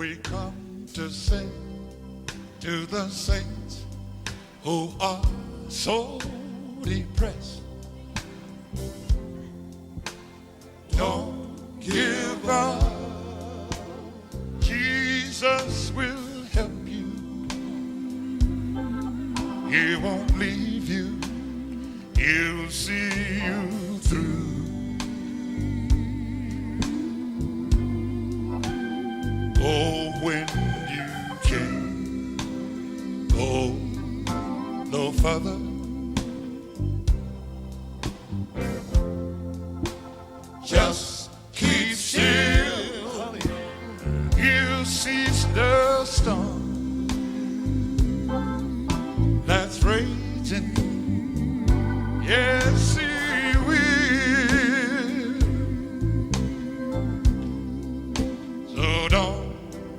we come to sing to the saints who are so depressed. Don't give up. Jesus will help you. He won't leave you. He'll see you through. Oh, when you can't go no further, just keep still. You'll cease the storm that's raging. Yes, he will. So don't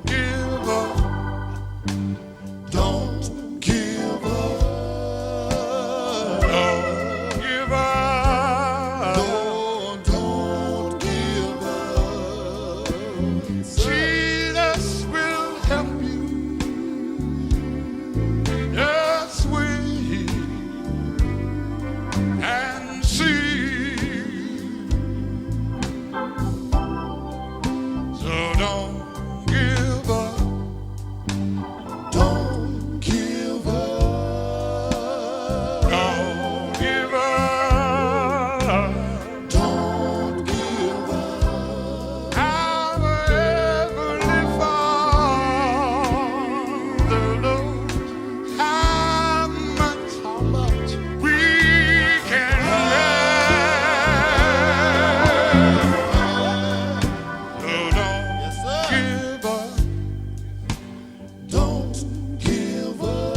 give up. Don't give up. Don't give up. Don't give up. Jesus will help you. Just wait and see. So don't give up. Don't give up. Don't give up. Don't give up. Our Heavenly Father knows how much we can bear. So don't give up. Don't give up.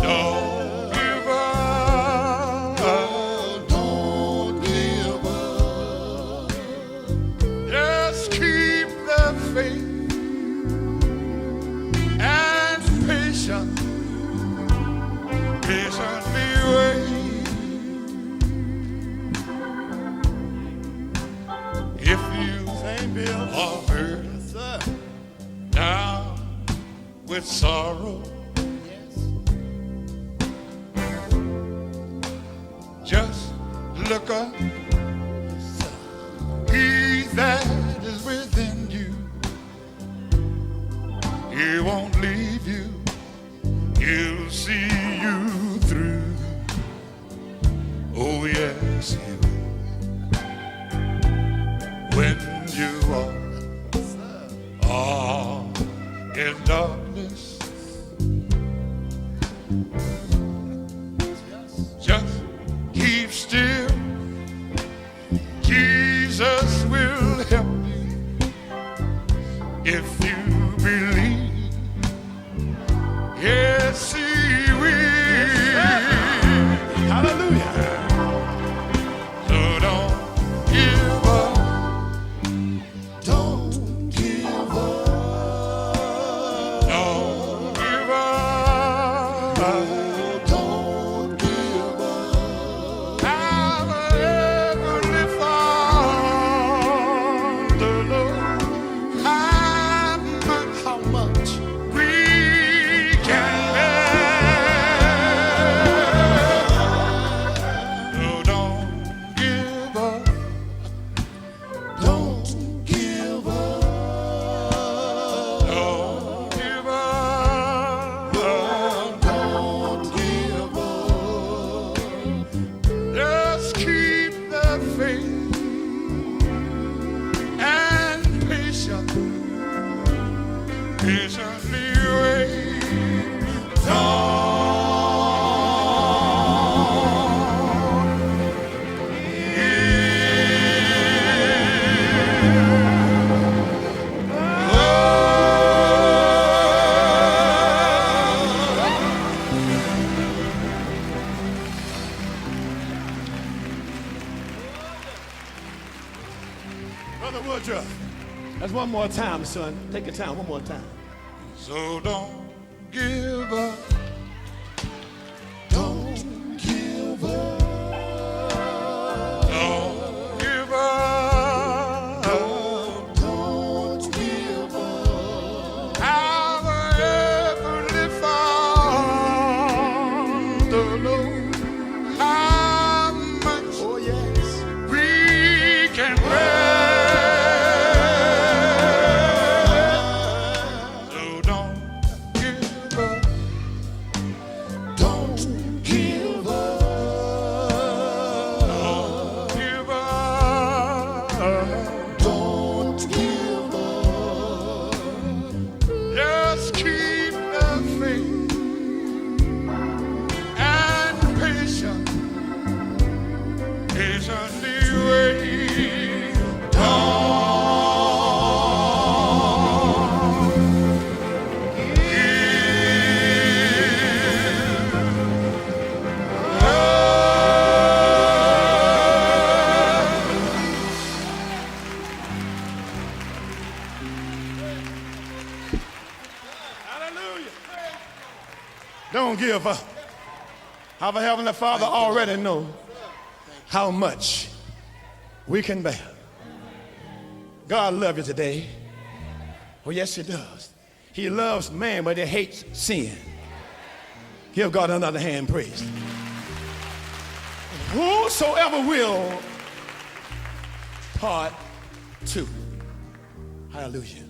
Don't give up. Don't give up. Just keep the faith and patience. Patiently wait. If you are hurt down with sorrow, just look up. He that is within you, he won't leave you. He'll see you through. Oh yes, he will. When you are in darkness, just keep still. Jesus will help you if you believe. Yes, he will. Hallelujah. So don't give up. Don't give up. Don't give up. Don't give up. Our Heavenly Father knows how much we can bear. So don't give up. Don't give up. Don't give up. Don't give up. Just keep the faith and patience. Patiently wait. Don't Brother Woodruff, that's one more time, son. Take your time, one more time. So don't give up. Don't give up. Don't give up. Don't give up. Don't give up. Our Heavenly Father already knows how much we can bear. God loves you today. Oh, yes, he does. He loves man, but he hates sin. Give God another hand praise. Whosoever will, part 2. Hallelujah.